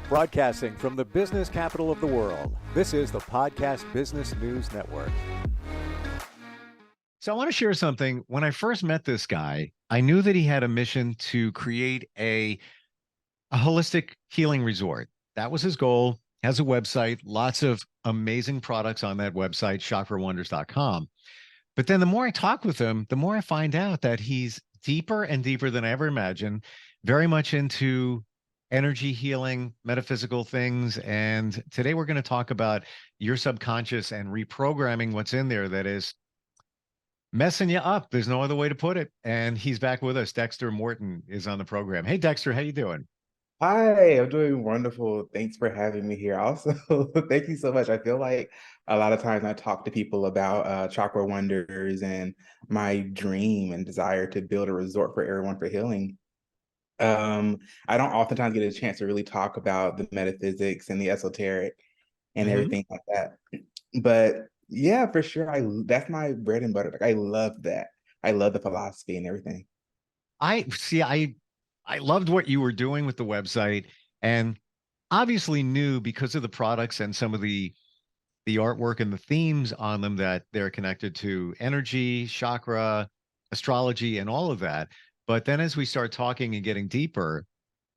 Broadcasting from the business capital of the world, this is the Podcast Business News Network. So I want to share something. When I first met this guy, I knew that he had a mission to create a holistic healing resort. That was his goal. Has a website, lots of amazing products on that website, chakrawonders.com. But then the more I talk with him, the more I find out that he's deeper and deeper than I ever imagined, very much into energy healing, metaphysical things. And today we're going to talk about your subconscious and reprogramming what's in there that is messing you up. There's no other way to put it. And he's back with us. Dexter Morton is on the program. Hey, Dexter, how you doing? Hi, I'm doing wonderful. Thanks for having me here. Also, thank you so much. I feel like a lot of times I talk to people about Chakra Wonders and my dream and desire to build a resort for everyone for healing. I don't oftentimes get a chance to really talk about the metaphysics and the esoteric and Mhm. everything like that. But yeah, for sure, that's my bread and butter. Like, I love that. I love the philosophy and everything. I see. I loved what you were doing with the website, and obviously knew because of the products and some of the artwork and the themes on them that they're connected to energy, chakra, astrology, and all of that. But then as we start talking and getting deeper,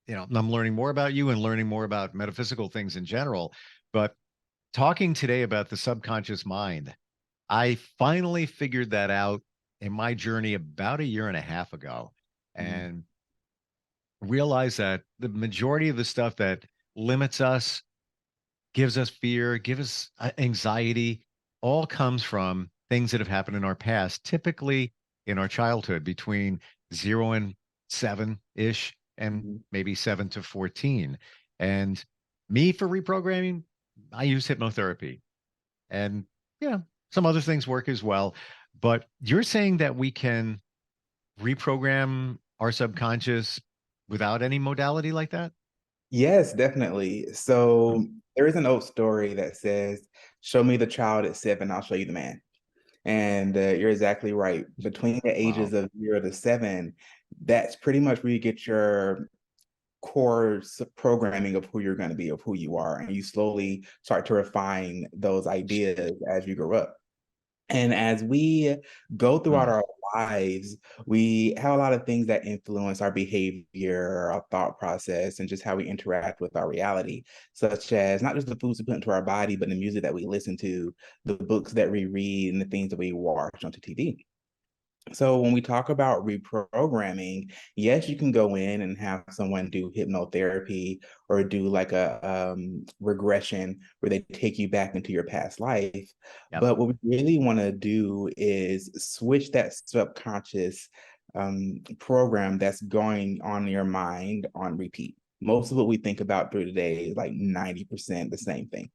I'm learning more about you and learning more about metaphysical things in general. But talking today about the subconscious mind, I finally figured that out in my journey about a year and a half ago. Mm. And realize that the majority of the stuff that limits us, gives us fear, gives us anxiety, all comes from things that have happened in our past, typically in our childhood between 0 and 7 ish, and Mhm. maybe 7 to 14. And me for reprogramming, I use hypnotherapy and, you know, some other things work as well. But you're saying that we can reprogram our subconscious without any modality like that? Yes, definitely. Hmm. So there is an old story that says, "Show me the child at 7, I'll show you the man." And you're exactly right. Between the Wow. ages of 0 to 7, that's pretty much where you get your core programming of who you're going to be, of who you are, and you slowly start to refine those ideas as you grow up. And as we go throughout Hmm. our lives, we have a lot of things that influence our behavior, our thought process, and just how we interact with our reality, such as not just the foods we put into our body, but the music that we listen to, the books that we read, and the things that we watch onto TV. So when we talk about reprogramming, yes, you can go in and have someone do hypnotherapy or do like a regression where they take you back into your past life. Yep. But what we really want to do is switch that subconscious program that's going on in your mind on repeat. Most of what we think about through the day is like 90% the same thing.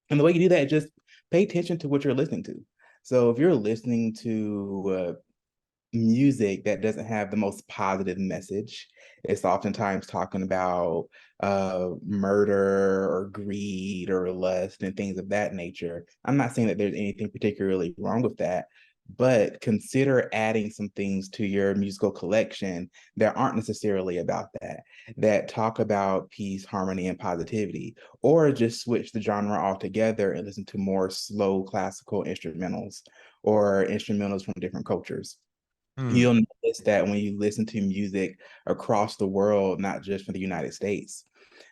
And the way you do that is just pay attention to what you're listening to. So if you're listening to music that doesn't have the most positive message. It's oftentimes talking about murder or greed or lust and things of that nature. I'm not saying that there's anything particularly wrong with that, but consider adding some things to your musical collection that aren't necessarily about that, that talk about peace, harmony, and positivity, or just switch the genre altogether and listen to more slow classical instrumentals or instrumentals from different cultures. Hmm. You'll notice that when you listen to music across the world, not just from the United States,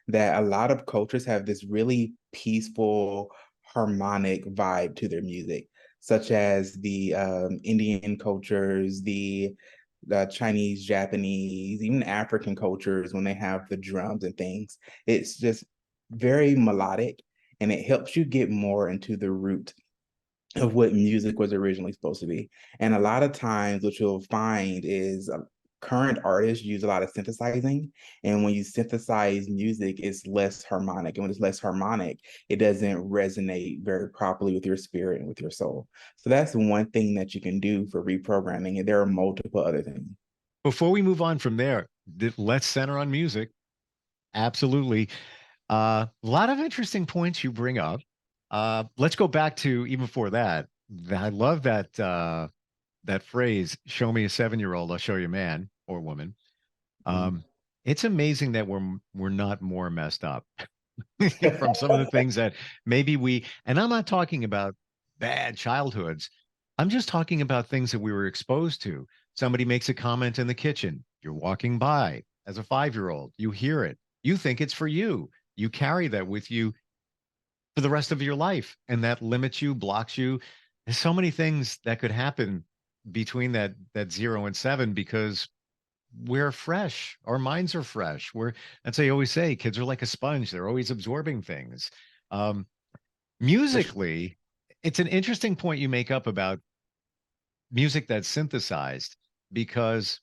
that a lot of cultures have this really peaceful, harmonic vibe to their music, such as the Indian cultures, the Chinese, Japanese, even African cultures, when they have the drums and things. It's just very melodic, and it helps you get more into the root of what music was originally supposed to be. And a lot of times, what you'll find is current artists use a lot of synthesizing. And when you synthesize music, it's less harmonic. And when it's less harmonic, it doesn't resonate very properly with your spirit and with your soul. So that's one thing that you can do for reprogramming. And there are multiple other things. Before we move on from there, let's center on music. Absolutely. A lot of interesting points you bring up. Let's go back to even before that. I love that phrase, show me a 7-year-old, I'll show you a man or woman. Mhm. Um, It's amazing that we're not more messed up from some of the things that maybe and I'm not talking about bad childhoods. I'm just talking about things that we were exposed to. Somebody makes a comment in the kitchen. You're walking by as a 5-year-old. You hear it. You think it's for you. You carry that with you for the rest of your life. And that limits you, blocks you. There's so many things that could happen between that 0 and 7 because we're fresh. Our minds are fresh. That's what I always say, kids are like a sponge. They're always absorbing things. Um, musically, it's an interesting point you make up about music that's synthesized because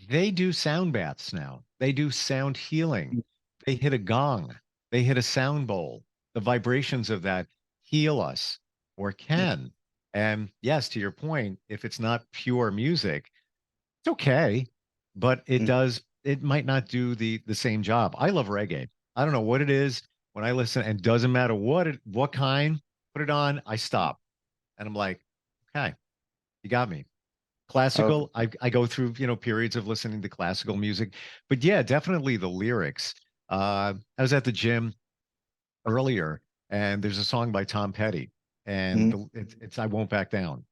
they do sound baths now. They do sound healing. They hit a gong. They hit a sound bowl. The vibrations of that heal us or can. And yes, to your point, if it's not pure music, it's okay, but it might not do the same job. I love reggae. I don't know what it is when I listen, and doesn't matter what kind, put it on, I stop. And I'm like, okay, you got me. Okay. Classical, I go through, periods of listening to classical music. But yeah, definitely the lyrics. I was at the gym earlier and there's a song by Tom Petty and Mhm. it's I Won't Back Down.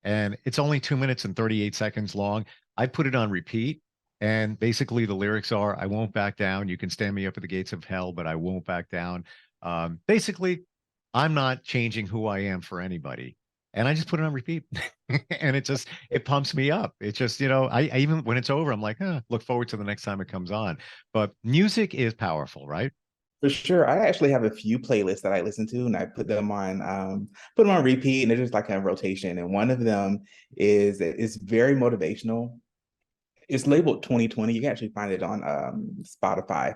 And it's only 2 minutes and 38 seconds long. I put it on repeat. And basically, the lyrics are I won't back down. You can stand me up at the gates of hell, but I won't back down. Basically, I'm not changing who I am for anybody. And I just put it on repeat. And it pumps me up. It's just, I even when it's over, I'm like, look forward to the next time it comes on. But music is powerful, right? For sure. I actually have a few playlists that I listen to and I put them on repeat and they're just like a rotation. And one of them is very motivational. It's labeled 2020. You can actually find it on Spotify.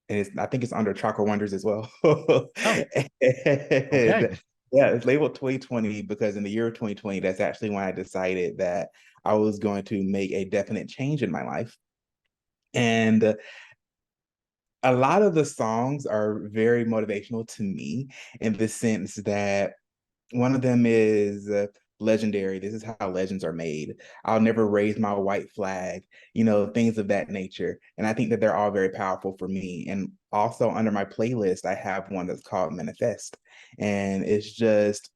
And I think it's under Chakra Wonders as well. Oh, okay. And, yeah, it's labeled 2020 because in the year of 2020, that's actually when I decided that I was going to make a definite change in my life. And a lot of the songs are very motivational to me in the sense that one of them is legendary. This is how legends are made. I'll never raise my white flag, things of that nature. And I think that they're all very powerful for me. And also under my playlist, I have one that's called Manifest. And it's just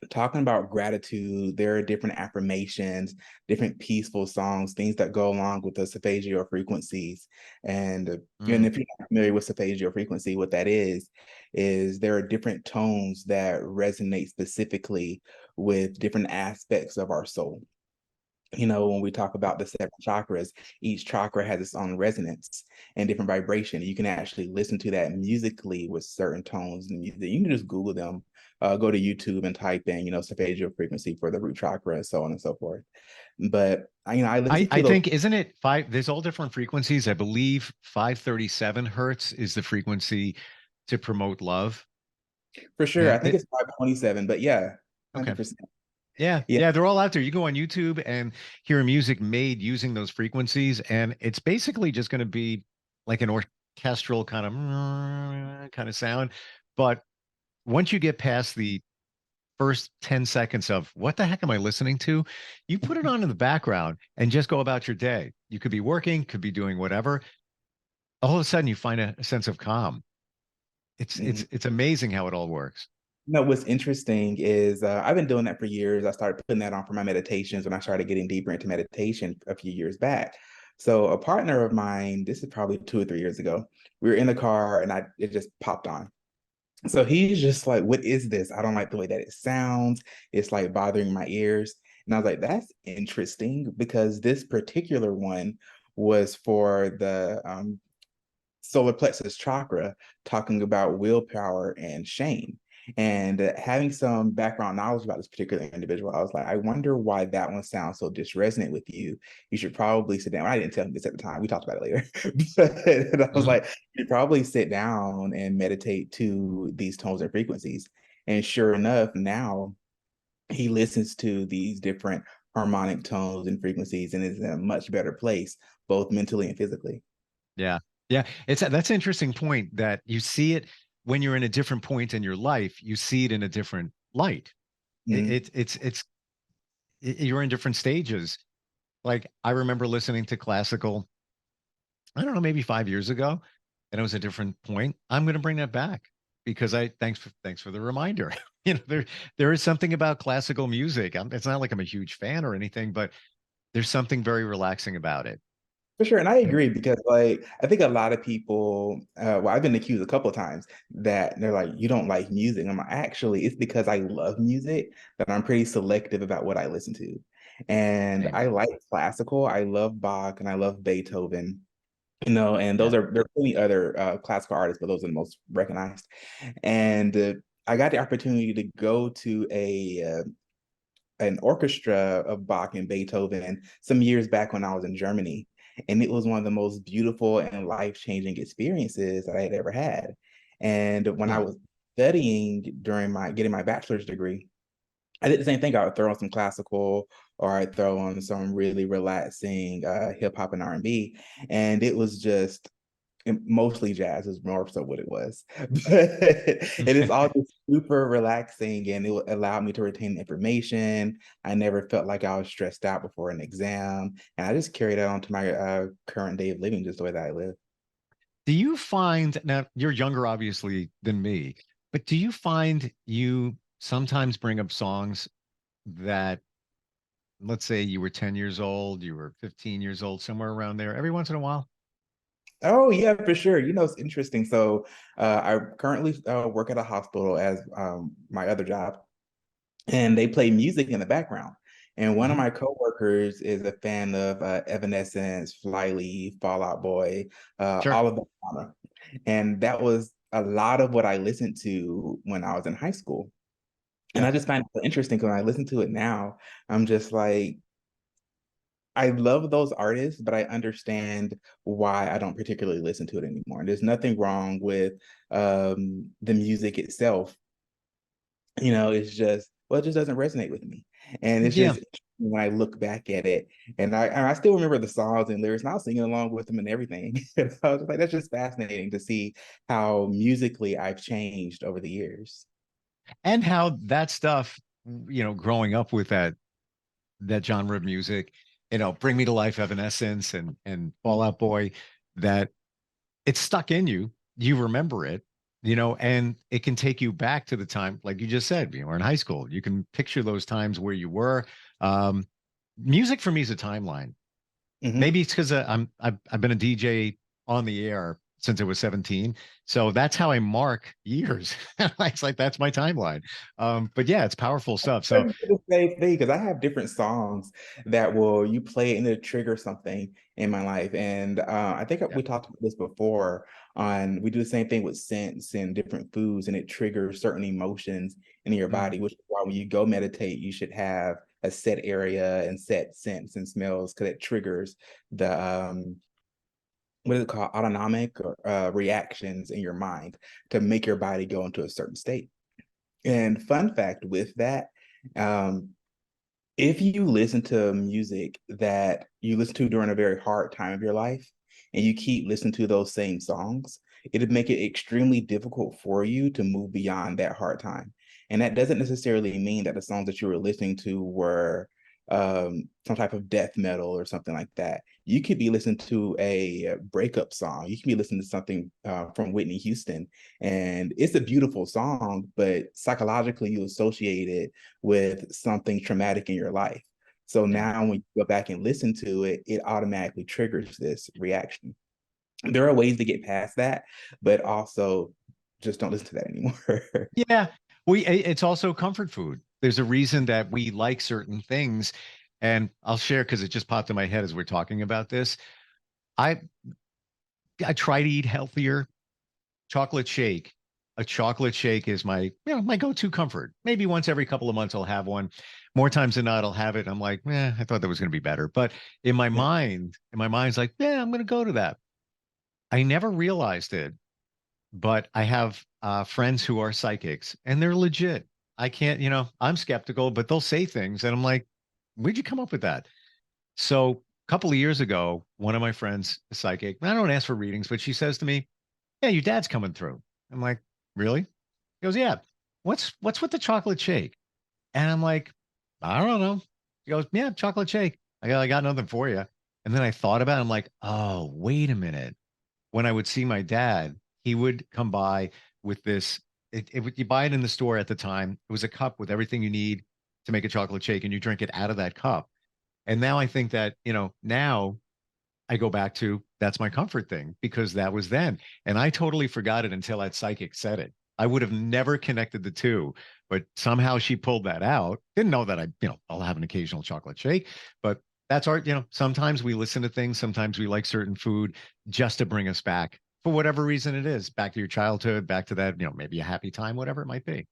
talking about gratitude. There are different affirmations, different peaceful songs, things that go along with the saphagial frequencies. And Mm. if you're not familiar with saphagial frequency, what that is there are different tones that resonate specifically with different aspects of our soul. When we talk about the 7 chakras, each chakra has its own resonance and different vibration. You can actually listen to that musically with certain tones and music. You can just Google them, go to YouTube and type in, saphagial frequency for the root chakra and so on and so forth. But I listen I to those think, isn't it five? There's all different frequencies. I believe 537 hertz is the frequency to promote love. for sure. I And think it's 527, but yeah, okay. 100%. Yeah. Yeah. Yeah. They're all out there. You go on YouTube and hear music made using those frequencies. And it's basically just going to be like an orchestral kind of sound. But once you get past the first 10 seconds of what the heck am I listening to? You put it on in the background and just go about your day. You could be working, could be doing whatever. All of a sudden you find a sense of calm. It's Mhm. it's it's amazing how it all works. What's interesting is I've been doing that for years. I started putting that on for my meditations when I started getting deeper into meditation a few years back. So a partner of mine, this is probably 2 or 3 years ago, we were in the car and it just popped on. So he's just like, what is this? I don't like the way that it sounds. It's like bothering my ears. And I was like, that's interesting because this particular one was for the solar plexus chakra, talking about willpower and shame. And having some background knowledge about this particular individual, I was like, I wonder why that one sounds so disresonant with you. You should probably sit down. I didn't tell him this at the time. We talked about it later. But I was Mhm. like, you should probably sit down and meditate to these tones and frequencies. And sure enough, now he listens to these different harmonic tones and frequencies and is in a much better place, both mentally and physically. Yeah. Yeah. That's an interesting point that you see it when you're in a different point in your life, you see it in a different light. It, Mhm. it it's you're in different stages. Like I remember listening to classical I don't know, maybe 5 years ago, and it was a different point. I'm going to bring that back because thanks for the reminder. There is something about classical music. It's not like I'm a huge fan or anything, but there's something very relaxing about it. For sure, and I agree because like I think a lot of people, well, I've been accused a couple of times that they're like, you don't like music. I'm like, actually, it's because I love music that I'm pretty selective about what I listen to. And Same. I like classical, I love Bach and I love Beethoven, and Yeah. there are plenty other classical artists, but those are the most recognized. And I got the opportunity to go to a an orchestra of Bach and Beethoven some years back when I was in Germany. And it was one of the most beautiful and life-changing experiences that I had ever had. And when I Huh. was studying during my getting my bachelor's degree, I did the same thing. I would throw on some classical or I'd throw on some really relaxing hip hop and R&B. And it was just mostly jazz is more so what it was. But it is all just super relaxing and it allowed me to retain information. I never felt like I was stressed out before an exam. And I just carried that on to my current day of living, just the way that I live. Do you find now you're younger, obviously, than me, but do you find you sometimes bring up songs that, let's say you were 10 years old, you were 15 years old, somewhere around there, every once in a while? Oh yeah, for sure. It's interesting. So I currently work at a hospital as my other job, and they play music in the background. And one of Mhm. my coworkers is a fan of Evanescence, Flyleaf, Fall Out Boy, Sure. all of that. And that was a lot of what I listened to when I was in high school. And Yeah. I just find it so interesting because when I listen to it now, I'm just like, I love those artists, but I understand why I don't particularly listen to it anymore. And there's nothing wrong with the music itself. It's just, well, it just doesn't resonate with me. And it's Yeah. just when I look back at it, and I still remember the songs and lyrics, and I was singing along with them and everything. And I was like, that's just fascinating to see how musically I've changed over the years. And how that stuff, growing up with that genre of music, Bring Me to Life, Evanescence, and Fall Out Boy, that it's stuck in you. You remember it, and it can take you back to the time, like you just said, you were in high school. You can picture those times where you were. Um, Music for me is a timeline. Hmm. Maybe it's because I've been a DJ on the air since I was 17. So that's how I mark years. It's like that's my timeline. But yeah, it's powerful stuff. So The same thing because I have different songs that will you play it and it'll trigger something in my life. And I think yeah. we talked about this before on we do the same thing with scents and different foods, and it triggers certain emotions in your Mm, body, which is why when you go meditate, you should have a set area and set scents and smells because it triggers the what is it called? Autonomic or, reactions in your mind to make your body go into a certain state. And fun fact with that, um, if you listen to music that you listen to during a very hard time of your life and you keep listening to those same songs, it'd make it extremely difficult for you to move beyond that hard time. And that doesn't necessarily mean that the songs that you were listening to were some type of death metal or something like that. You could be listening to a breakup song. You could be listening to something from Whitney Houston, and it's a beautiful song, but psychologically you associate it with something traumatic in your life. So yeah. now when you go back and listen to it, it automatically triggers this reaction. There are ways to get past that, but also just don't listen to that anymore. Yeah. It's also comfort food. There's a reason that we like certain things. And I'll share because it just popped in my head as we're talking about this. I I try to eat healthier. Chocolate shake. A chocolate shake is my go-to comfort. Maybe once every couple of months I'll have one. More times than not, I'll have it. I'm like, I thought that was going to be better. But in my mind's like, yeah, I'm going to go to that. I never realized it, but I have friends who are psychics and they're legit. I can't, I'm skeptical, but they'll say things and I'm like, where'd you come up with that? So a couple of years ago, one of my friends, a psychic, I don't ask for readings, but she says to me, yeah, your dad's coming through. I'm like, really? He goes, yeah. What's with the chocolate shake? And I'm like, I don't know. He goes, yeah, chocolate shake. I got nothing for you. And then I thought about it, I'm like, oh, wait a minute. When I would see my dad, he would come by with this. You buy it in the store at the time. It was a cup with everything you need to make a chocolate shake, and you drink it out of that cup. And now I think that, now I go back to that's my comfort thing because that was then. And I totally forgot it until that psychic said it. I would have never connected the two, but somehow she pulled that out. Didn't know that I'll have an occasional chocolate shake, but that's our, sometimes we listen to things, sometimes we like certain food just to bring us back for whatever reason it is, back to your childhood, back to that, maybe a happy time, whatever it might be.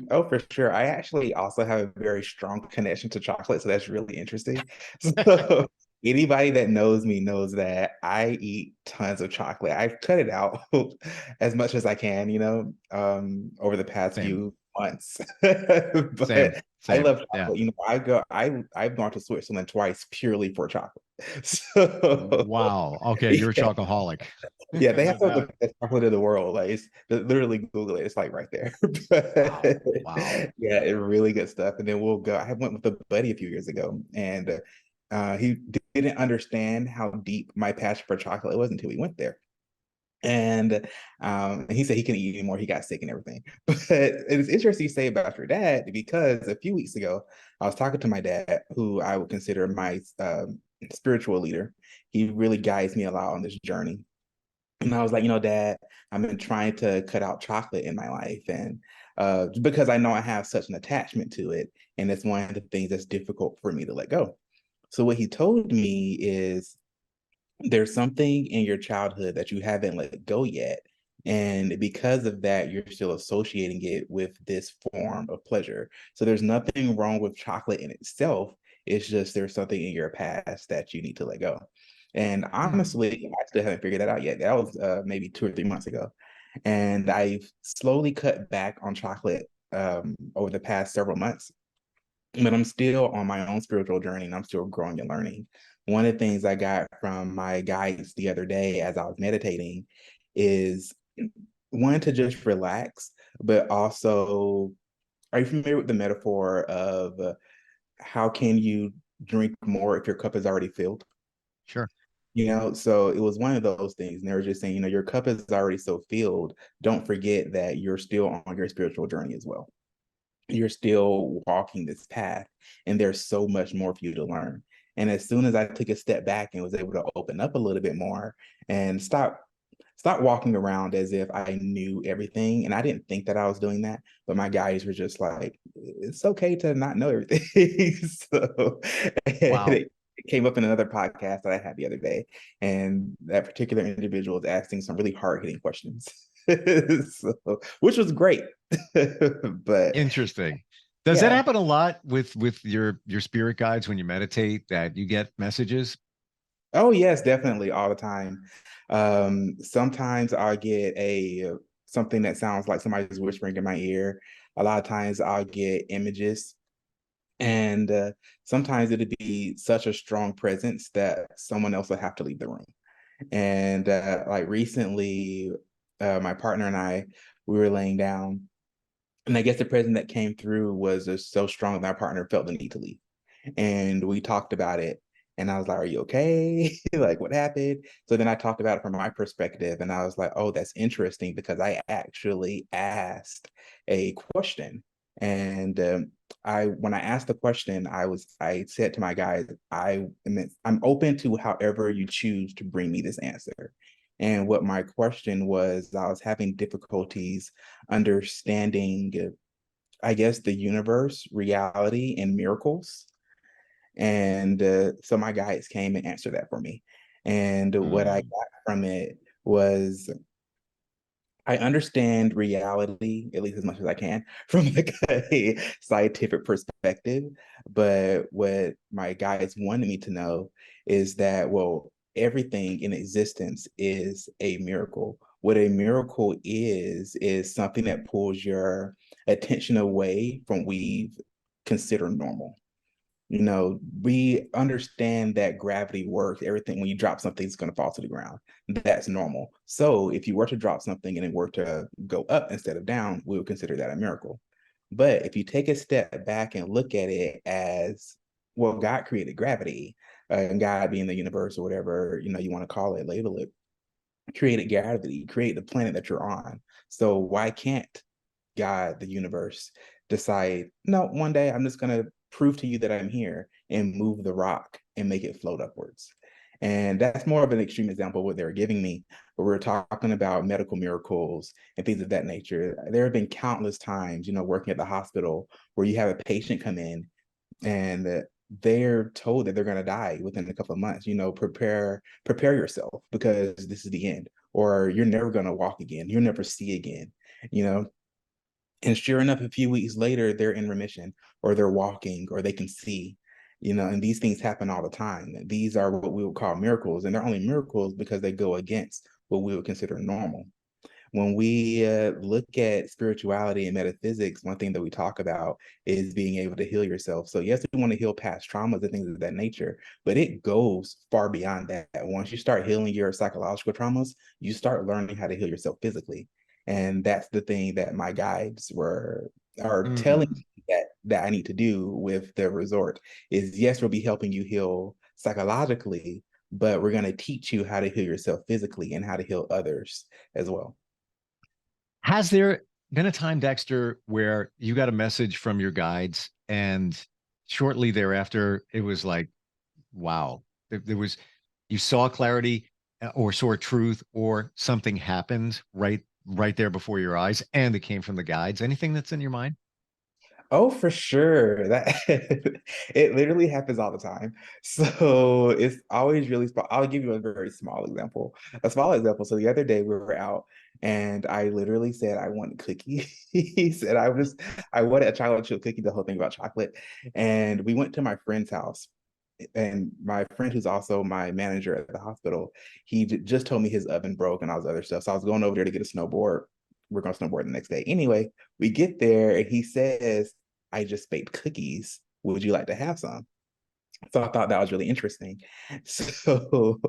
Oh, for sure. I actually also have a very strong connection to chocolate, so that's really interesting. So anybody that knows me knows that I eat tons of chocolate. I've cut it out as much as I can, over the past Same, few months. same, But I same. love Yeah. chocolate. I've gone to Switzerland twice purely for chocolate. So Wow. Okay. You're a yeah. chocoholic. Yeah, they No have some of doubt. the best chocolate in the world. Like it's literally Google it. It's like right there. Wow. But Wow. yeah, it really good stuff. And then we'll go. I went with a buddy a few years ago, and he didn't understand how deep my passion for chocolate was until we went there. And he said he couldn't eat anymore. He got sick and everything. But it's interesting you say about your dad because a few weeks ago, I was talking to my dad, who I would consider my spiritual leader. He really guides me a lot on this journey. And I was like, Dad, I've been trying to cut out chocolate in my life. And because I know I have such an attachment to it. And it's one of the things that's difficult for me to let go. So what he told me is there's something in your childhood that you haven't let go yet. And because of that, you're still associating it with this form of pleasure. So there's nothing wrong with chocolate in itself. It's just there's something in your past that you need to let go. And Hmm. honestly, I still haven't figured that out yet. That was maybe 2 or 3 months ago. And I've slowly cut back on chocolate over the past several months, but I'm still on my own spiritual journey and I'm still growing and learning. One of the things I got from my guides the other day as I was meditating is one to just relax, but also, are you familiar with the metaphor of how can you drink more if your cup is already filled? Sure. So it was one of those things. And they were just saying, your cup is already so filled. Don't forget that you're still on your spiritual journey as well. You're still walking this path, and there's so much more for you to learn. And as soon as I took a step back and was able to open up a little bit more and stop walking around as if I knew everything. And I didn't think that I was doing that, but my guys were just like, it's okay to not know everything. So Wow. it came up in another podcast that I had the other day. And that particular individual was asking some really hard-hitting questions. So, which was great. But Interesting. Does that yeah. happen a lot with your spirit guides when you meditate that you get messages? Oh yes, definitely all the time. Sometimes I'll get something that sounds like somebody's whispering in my ear. A lot of times I'll get images, and sometimes it'll be such a strong presence that someone else will have to leave the room. And like recently, my partner and I, we were laying down, and I guess the presence that came through was just so strong that our partner felt the need to leave. And we talked about it. And I was like, are you okay? Like, what happened? So then I talked about it from my perspective. And I was like, oh, that's interesting because I actually asked a question. And when I asked the question, I said to my guys, I'm open to however you choose to bring me this answer. And what my question was, I was having difficulties understanding, I guess, the universe, reality, and miracles. And so my guides came and answered that for me. And what I Mm, got from it was I understand reality, at least as much as I can, from like a scientific perspective. But what my guides wanted me to know is that, well, everything in existence is a miracle. What a miracle is something that pulls your attention away from what we consider normal. We understand that gravity works. Everything, when you drop something, it's going to fall to the ground. That's normal. So if you were to drop something and it were to go up instead of down, we would consider that a miracle. But if you take a step back and look at it as well, God created gravity, and God being the universe or whatever, you want to call it, label it, created gravity, created the planet that you're on. So why can't God, the universe, decide, no, one day I'm just going to prove to you that I'm here and move the rock and make it float upwards? And that's more of an extreme example of what they're giving me. But we're talking about medical miracles and things of that nature. There have been countless times, working at the hospital where you have a patient come in and they're told that they're going to die within a couple of months. Prepare yourself because this is the end, or you're never going to walk again, you'll never see again. And sure enough, a few weeks later, they're in remission, or they're walking, or they can see. And these things happen all the time. These are what we would call miracles, and they're only miracles because they go against what we would consider normal. When we look at spirituality and metaphysics, one thing that we talk about is being able to heal yourself. So yes, we want to heal past traumas and things of that nature, but it goes far beyond that. Once you start healing your psychological traumas, you start learning how to heal yourself physically. And that's the thing that my guides are telling me that I need to do with the resort is, yes, we'll be helping you heal psychologically, but we're going to teach you how to heal yourself physically and how to heal others as well. Has there been a time, Dexter, where you got a message from your guides and shortly thereafter it was like, wow, there was, you saw clarity or saw truth or something happened right there before your eyes and it came from the guides? Anything that's in your mind? Oh, for sure. That it literally happens all the time. So it's always really small. I'll give you a very small example. A small example. So the other day we were out and I literally said I want cookies. He said I wanted a chocolate chip cookie, the whole thing about chocolate. And we went to my friend's house. And my friend, who's also my manager at the hospital, he just told me his oven broke and all this other stuff. So I was going over there to get a snowboard. We're going to snowboard the next day. Anyway, we get there and he says, I just baked cookies. Would you like to have some? So I thought that was really interesting. So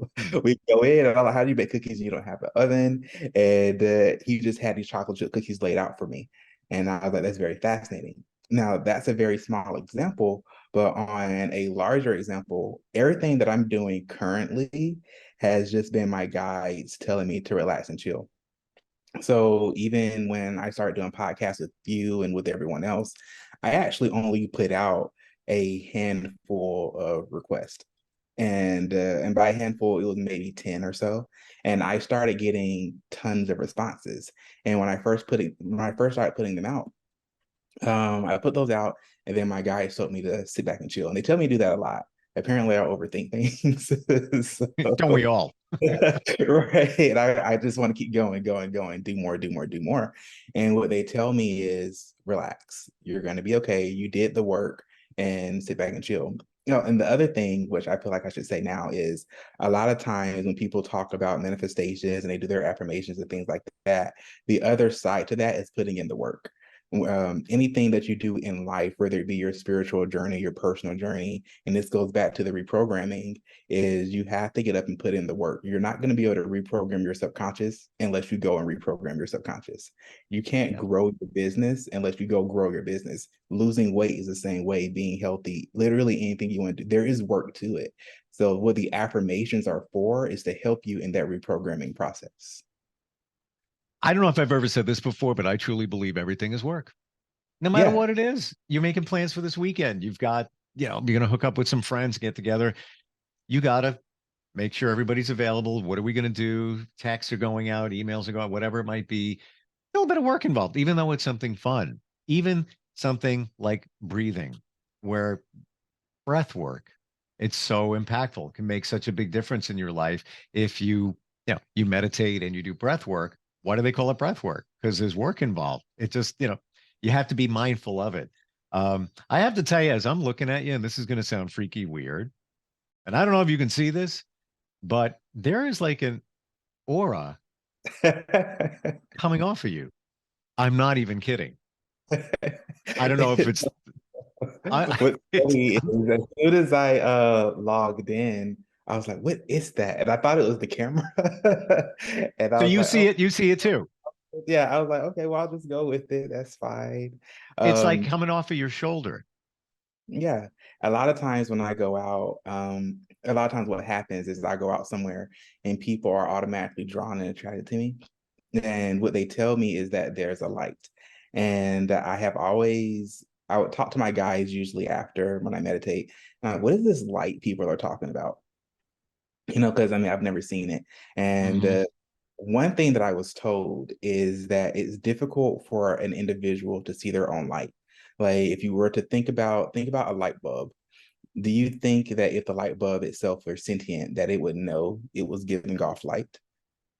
we go in and I'm like, how do you bake cookies? You don't have an oven. And he just had these chocolate chip cookies laid out for me. And I was like, that's very fascinating. Now, that's a very small example, but on a larger example, everything that I'm doing currently has just been my guides telling me to relax and chill. So even when I started doing podcasts with you and with everyone else, I actually only put out a handful of requests. And by a handful, it was maybe 10 or so. And I started getting tons of responses. And when I first started putting them out, I put those out, and then my guys told me to sit back and chill. And they tell me to do that a lot. Apparently, I overthink things. So, Don't we all? right. I just want to keep going, do more, do more, do more. And what they tell me is relax. You're going to be okay. You did the work and sit back and chill. And the other thing, which I feel like I should say now, is a lot of times when people talk about manifestations and they do their affirmations and things like that, the other side to that is putting in the work. Anything that you do in life, whether it be your spiritual journey, your personal journey, and this goes back to the reprogramming, is you have to get up and put in the work. You're not going to be able to reprogram your subconscious unless you go and reprogram your subconscious. You can't grow your business unless you go grow your business. Losing weight is the same way, being healthy, literally anything you want to do, there is work to it. So what the affirmations are for is to help you in that reprogramming process. I don't know if I've ever said this before, but I truly believe everything is work. No matter Yeah. what it is, you're making plans for this weekend. You've got, you're going to hook up with some friends, get together. You got to make sure everybody's available. What are we going to do? Texts are going out, emails are going out, whatever it might be. A little bit of work involved, even though it's something fun, even something like breathing, where breath work, it's so impactful, can make such a big difference in your life. If you meditate and you do breath work, why do they call it breath work? Because there's work involved. It just, you have to be mindful of it. I have to tell you, as I'm looking at you, and this is going to sound freaky weird, and I don't know if you can see this, but there is like an aura coming off of you. I'm not even kidding. I don't know if it's What's funny is as soon as I logged in, I was like, what is that? And I thought it was the camera. And I so was you like, see oh it, you see it too. yeah, I was like, okay, well, I'll just go with it. That's fine. It's like Um, coming off of your shoulder. Yeah. A lot of times when I go out, a lot of times what happens is I go out somewhere and people are automatically drawn and attracted to me. And what they tell me is that there's a light. And I would talk to my guys usually after when I meditate. What is this light people are talking about? Because I mean, I've never seen it. And Mhm. one thing that I was told is that it's difficult for an individual to see their own light. Like if you were to think about a light bulb. Do you think that if the light bulb itself were sentient, that it would know it was giving off light?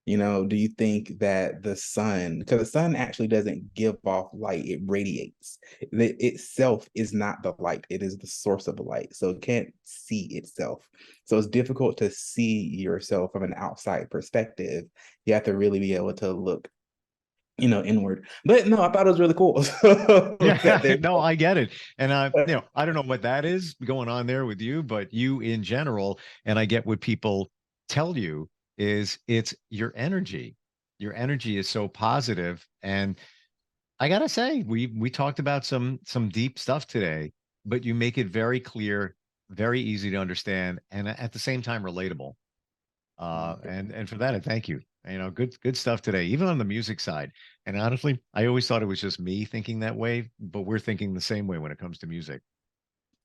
Do you think that the sun, because the sun actually doesn't give off light, it radiates. It itself is not the light, it is the source of the light. So it can't see itself. So it's difficult to see yourself from an outside perspective. You have to really be able to look, inward. But no, I thought it was really cool. Yeah, no, I get it. And I don't know what that is going on there with you, but you in general, and I get what people tell you is it's your energy. Your energy is so positive. And I gotta say, we talked about some deep stuff today, but you make it very clear, very easy to understand, and at the same time relatable. And for that, I thank you. Good stuff today, even on the music side. And honestly, I always thought it was just me thinking that way, but we're thinking the same way when it comes to music.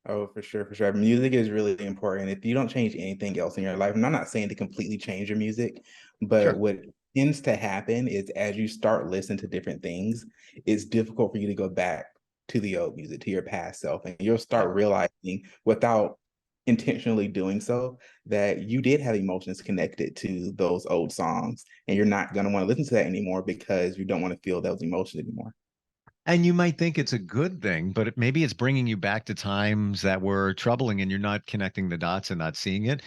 Oh, for sure, for sure. Music is really important. If you don't change anything else in your life, and I'm not saying to completely change your music, but Sure. what tends to happen is as you start listening to different things, it's difficult for you to go back to the old music, to your past self. And you'll Yeah. start realizing without intentionally doing so that you did have emotions connected to those old songs. And you're not going to want to listen to that anymore because you don't want to feel those emotions anymore. And you might think it's a good thing, but maybe it's bringing you back to times that were troubling and you're not connecting the dots and not seeing it.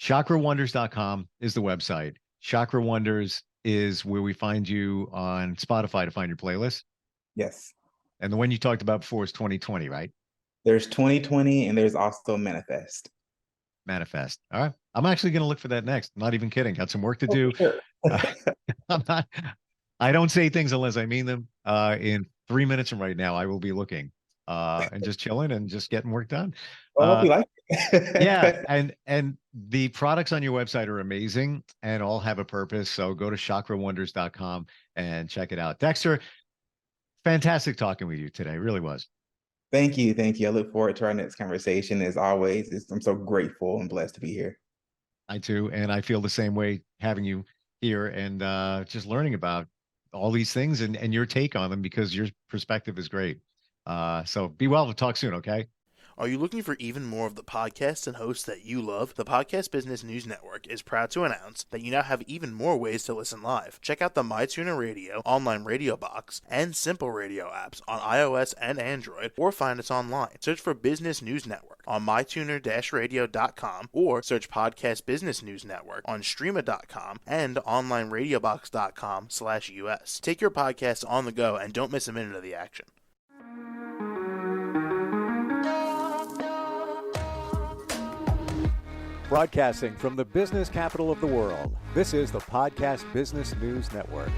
Chakrawonders.com is the website. Chakra Wonders is where we find you on Spotify to find your playlist. Yes. And the one you talked about before is 2020, right? There's 2020 and there's also Manifest. Manifest. All right. I'm actually going to look for that next. I'm not even kidding. Got some work to Oh, do. for sure. I'm not, I don't say things unless I mean them. In 3 minutes from right now, I will be looking and just chilling and just getting work done. I hope Uh, you like yeah, it. and the products on your website are amazing and all have a purpose. So go to chakrawonders.com and check it out. Dexter, fantastic talking with you today. It really was. Thank you. Thank you. I look forward to our next conversation. As always, I'm so grateful and blessed to be here. I too, and I feel the same way having you here and just learning about all these things and your take on them because your perspective is great. So be well. We'll talk soon. Okay. Are you looking for even more of the podcasts and hosts that you love? The Podcast Business News Network is proud to announce that you now have even more ways to listen live. Check out the MyTuner Radio, online radio box, and Simple Radio apps on iOS and Android, or find us online. Search for Business News Network on mytuner-radio.com or search Podcast Business News Network on streama.com and onlineradiobox.com/US. Take your podcast on the go and don't miss a minute of the action. Broadcasting from the business capital of the world, this is the Podcast Business News Network.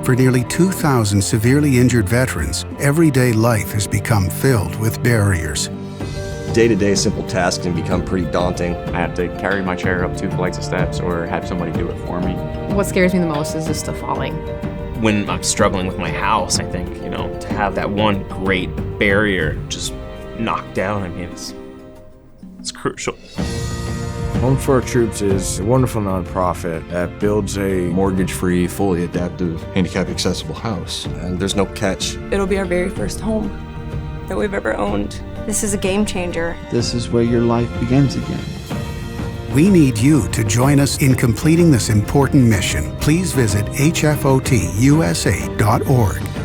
For nearly 2,000 severely injured veterans, everyday life has become filled with barriers. Day-to-day simple tasks can become pretty daunting. I have to carry my chair up 2 flights of steps or have somebody do it for me. What scares me the most is just the falling. When I'm struggling with my house, I think, to have that one great barrier just knocked down, it's crucial. Home for Our Troops is a wonderful nonprofit that builds a mortgage-free, fully adaptive, handicap-accessible house. And there's no catch. It'll be our very first home that we've ever owned. This is a game changer. This is where your life begins again. We need you to join us in completing this important mission. Please visit hfotusa.org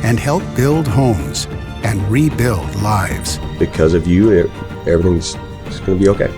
and help build homes and rebuild lives. Because of you, everything's going to be okay.